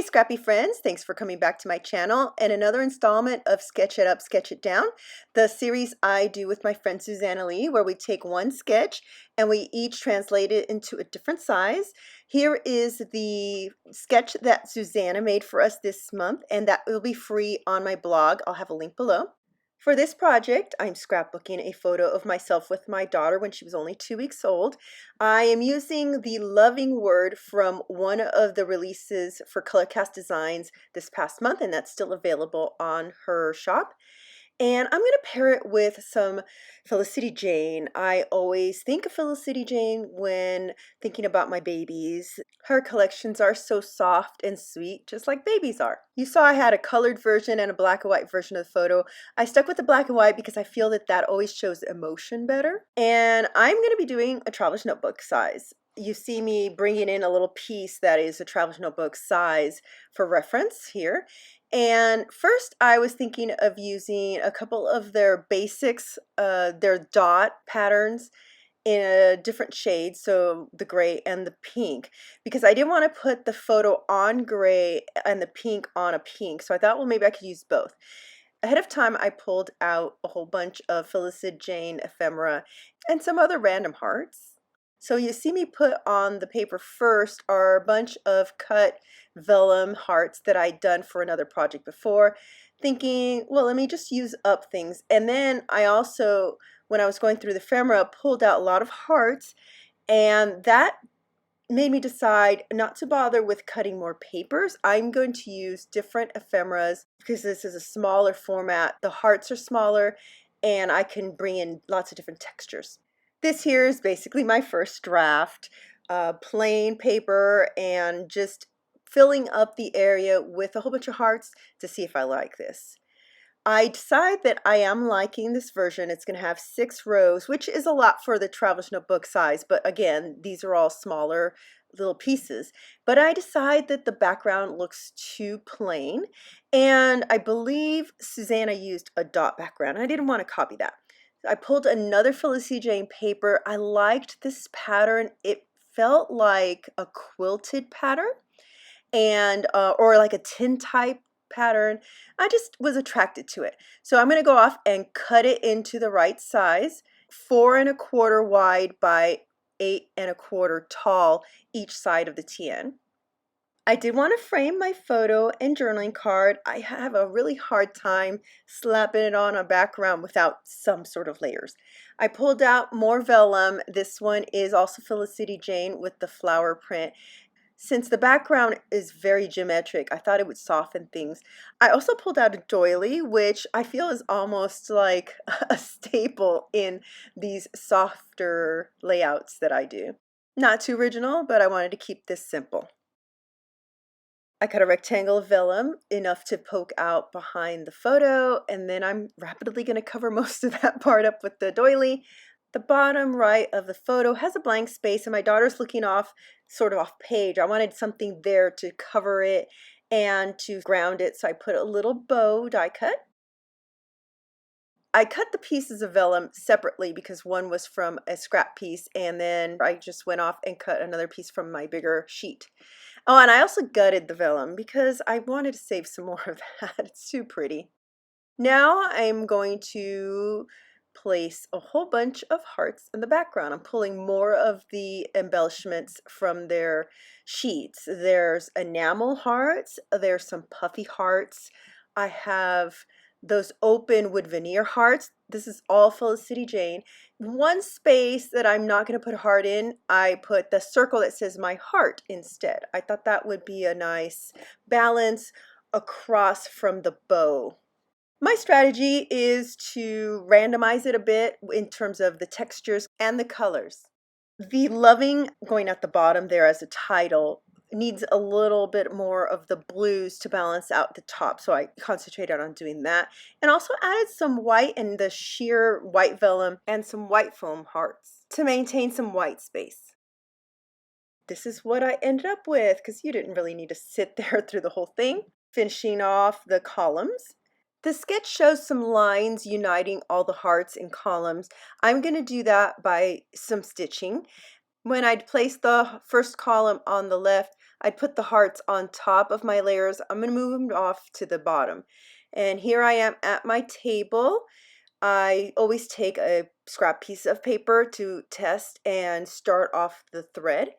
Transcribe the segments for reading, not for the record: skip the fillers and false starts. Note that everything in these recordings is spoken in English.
Hey scrappy friends, thanks for coming back to my channel and another installment of Sketch It Up, Sketch It Down, the series I do with my friend Susanna Lee, where we take one sketch and we each translate it into a different size. Here is the sketch that Susanna made for us this month, and that will be free on my blog. I'll have a link below. For this project, I'm scrapbooking a photo of myself with my daughter when she was only 2 weeks old. I am using the loving word from one of the releases for Colorcast Designs this past month, and that's still available on her shop. And I'm going to pair it with some Felicity Jane. I always think of Felicity Jane when thinking about my babies. Her collections are so soft and sweet, just like babies are. You saw I had a colored version and a black and white version of the photo. I stuck with the black and white because I feel that that always shows emotion better. And I'm going to be doing a traveler's notebook size. You see me bringing in a little piece that is a traveler's notebook size for reference here. And first I was thinking of using a couple of their basics, their dot patterns in a different shade, so the gray and the pink, because I didn't want to put the photo on gray and the pink on a pink. So I thought, well, maybe I could use both. Ahead of time, I pulled out a whole bunch of Felicity Jane ephemera and some other random hearts. So you see me put on the paper first are a bunch of cut vellum hearts that I'd done for another project before, thinking, well, let me just use up things. And then I also, when I was going through the ephemera, pulled out a lot of hearts, and that made me decide not to bother with cutting more papers. I'm going to use different ephemeras because this is a smaller format. The hearts are smaller, and I can bring in lots of different textures. This here is basically my first draft, plain paper and just filling up the area with a whole bunch of hearts to see if I like this. I decide that I am liking this version. It's going to have 6 rows, which is a lot for the Traveler's Notebook size, but again, these are all smaller little pieces. But I decide that the background looks too plain, and I believe Susanna used a dot background. I didn't want to copy that. I pulled another Felicity Jane paper. I liked this pattern. It felt like a quilted pattern and or like a tintype pattern. I just was attracted to it. So I'm going to go off and cut it into the right size, 4 1/4 wide by 8 1/4 tall each side of the TN. I did want to frame my photo and journaling card. I have a really hard time slapping it on a background without some sort of layers. I pulled out more vellum. This one is also Felicity Jane with the flower print. Since the background is very geometric, I thought it would soften things. I also pulled out a doily, which I feel is almost like a staple in these softer layouts that I do. Not too original, but I wanted to keep this simple. I cut a rectangle of vellum enough to poke out behind the photo, and then I'm rapidly going to cover most of that part up with the doily. The bottom right of the photo has a blank space, and my daughter's looking off, sort of off page. I wanted something there to cover it and to ground it, so I put a little bow die cut. I cut the pieces of vellum separately because one was from a scrap piece, and then I just went off and cut another piece from my bigger sheet. Oh, and I also gutted the vellum because I wanted to save some more of that. It's too pretty. Now I'm going to place a whole bunch of hearts in the background. I'm pulling more of the embellishments from their sheets. There's enamel hearts, there's some puffy hearts. I have those open wood veneer hearts. This is all Felicity Jane. One space that I'm not going to put a heart in, I put the circle that says my heart instead. I thought that would be a nice balance across from the bow. My strategy is to randomize it a bit in terms of the textures and the colors. The loving going at the bottom there as a title needs a little bit more of the blues to balance out the top, so I concentrated on doing that, and also added some white and the sheer white vellum and some white foam hearts to maintain some white space. This is what I ended up with because you didn't really need to sit there through the whole thing. Finishing off the columns. The sketch shows some lines uniting all the hearts in columns. I'm going to do that by some stitching. When I'd placed the first column on the left, I'd put the hearts on top of my layers. I'm going to move them off to the bottom. And here I am at my table. I always take a scrap piece of paper to test and start off the thread.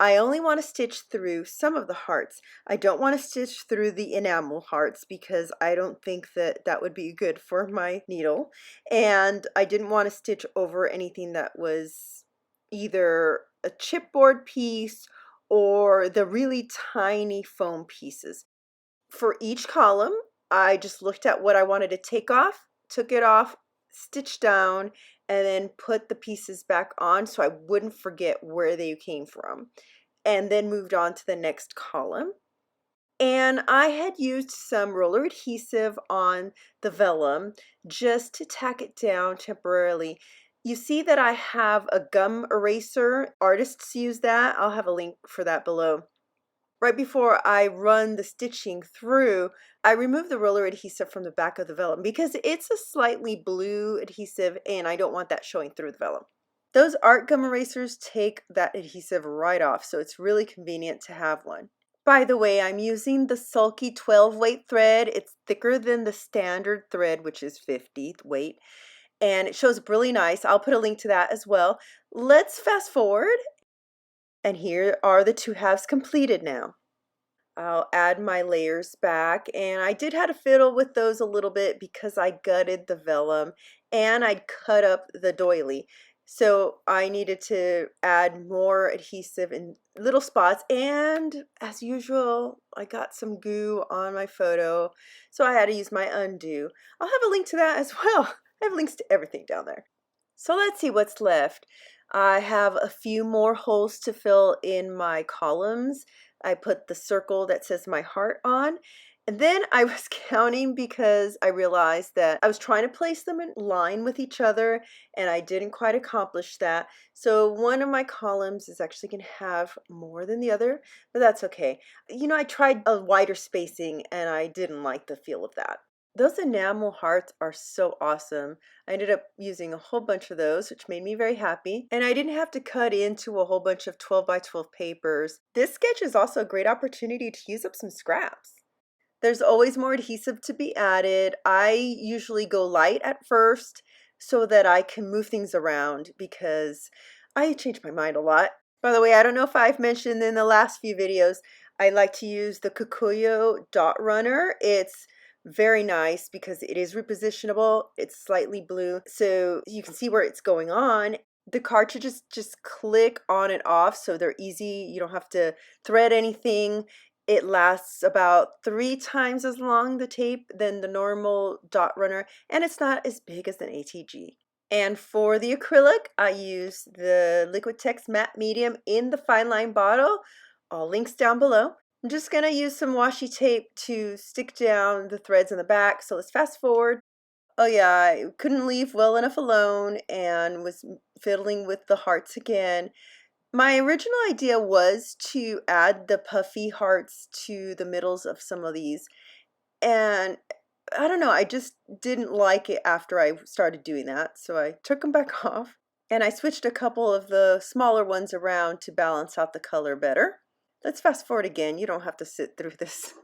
I only want to stitch through some of the hearts. I don't want to stitch through the enamel hearts because I don't think that that would be good for my needle. And I didn't want to stitch over anything that was either a chipboard piece or the really tiny foam pieces. For each column, I just looked at what I wanted to take off, took it off, stitched down, and then put the pieces back on so I wouldn't forget where they came from, and then moved on to the next column. And I had used some roller adhesive on the vellum just to tack it down temporarily. You see that I have a gum eraser. Artists use that. I'll have a link for that below. Right before I run the stitching through, I remove the roller adhesive from the back of the vellum because it's a slightly blue adhesive and I don't want that showing through the vellum. Those art gum erasers take that adhesive right off, so it's really convenient to have one. By the way, I'm using the Sulky 12 weight thread. It's thicker than the standard thread, which is 50 weight, and it shows up really nice. I'll put a link to that as well. Let's fast forward. And here are the two halves completed now. I'll add my layers back, and I did have to fiddle with those a little bit because I gutted the vellum and I'd cut up the doily. So I needed to add more adhesive in little spots, and as usual, I got some goo on my photo, so I had to use my undo. I'll have a link to that as well. I have links to everything down there. So let's see what's left. I have a few more holes to fill in my columns. I put the circle that says my heart on. And then I was counting because I realized that I was trying to place them in line with each other and I didn't quite accomplish that. So one of my columns is actually going to have more than the other, but that's okay. You know, I tried a wider spacing and I didn't like the feel of that. Those enamel hearts are so awesome. I ended up using a whole bunch of those, which made me very happy. And I didn't have to cut into a whole bunch of 12 by 12 papers. This sketch is also a great opportunity to use up some scraps. There's always more adhesive to be added. I usually go light at first so that I can move things around because I change my mind a lot. By the way, I don't know if I've mentioned in the last few videos, I like to use the Kikuyo dot runner. It's very nice because it is repositionable. It's slightly blue, so you can see where it's going on. The cartridges just click on and off, so they're easy. You don't have to thread anything. It lasts about 3 times as long, the tape, than the normal dot runner, and it's not as big as an ATG. And for the acrylic, I use the Liquitex Matte Medium in the fine line bottle. All links down below. I'm just going to use some washi tape to stick down the threads in the back, so let's fast forward. Oh yeah, I couldn't leave well enough alone and was fiddling with the hearts again. My original idea was to add the puffy hearts to the middles of some of these, and I don't know, I just didn't like it after I started doing that, so I took them back off, and I switched a couple of the smaller ones around to balance out the color better. Let's fast forward again. You don't have to sit through this.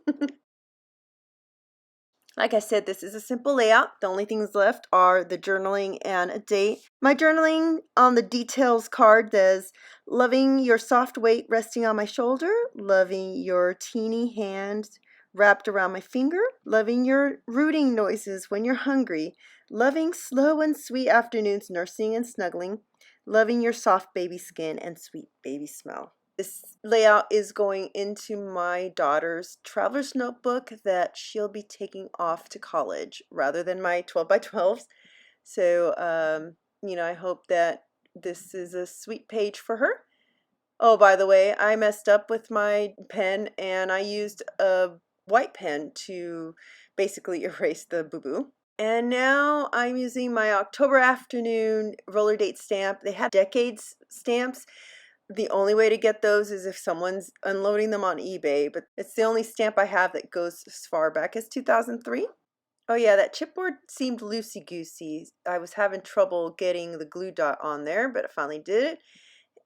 Like I said, this is a simple layout. The only things left are the journaling and a date. My journaling on the details card says, loving your soft weight resting on my shoulder, loving your teeny hand wrapped around my finger, loving your rooting noises when you're hungry, loving slow and sweet afternoons nursing and snuggling, loving your soft baby skin and sweet baby smell. This layout is going into my daughter's traveler's notebook that she'll be taking off to college rather than my 12 by 12s. So, you know, I hope that this is a sweet page for her. Oh, by the way, I messed up with my pen and I used a white pen to basically erase the boo-boo. And now I'm using my October afternoon roller date stamp. They had decades stamps. The only way to get those is if someone's unloading them on eBay, but it's the only stamp I have that goes as far back as 2003. Oh yeah, that chipboard seemed loosey-goosey. I was having trouble getting the glue dot on there, but I finally did it.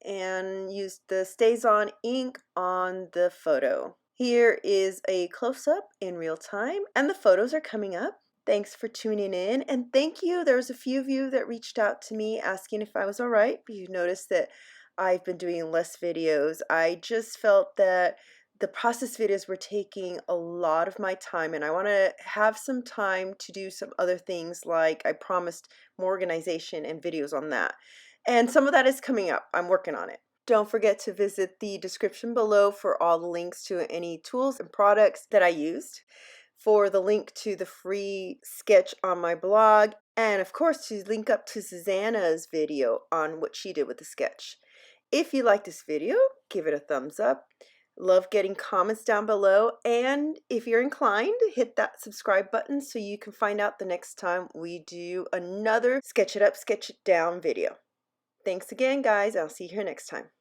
and used the Stays On ink on the photo. Here is a close-up in real time, and the photos are coming up. Thanks for tuning in, and thank you. There was a few of you that reached out to me asking if I was all right. You noticed that I've been doing less videos. I just felt that the process videos were taking a lot of my time, and I want to have some time to do some other things, like I promised more organization and videos on that. And some of that is coming up. I'm working on it. Don't forget to visit the description below for all the links to any tools and products that I used, for the link to the free sketch on my blog, and of course to link up to Susanna's video on what she did with the sketch. If you like this video, give it a thumbs up. Love getting comments down below, and if you're inclined, hit that subscribe button so you can find out the next time we do another Sketch It Up, Sketch It Down video. Thanks again, guys. I'll see you here next time.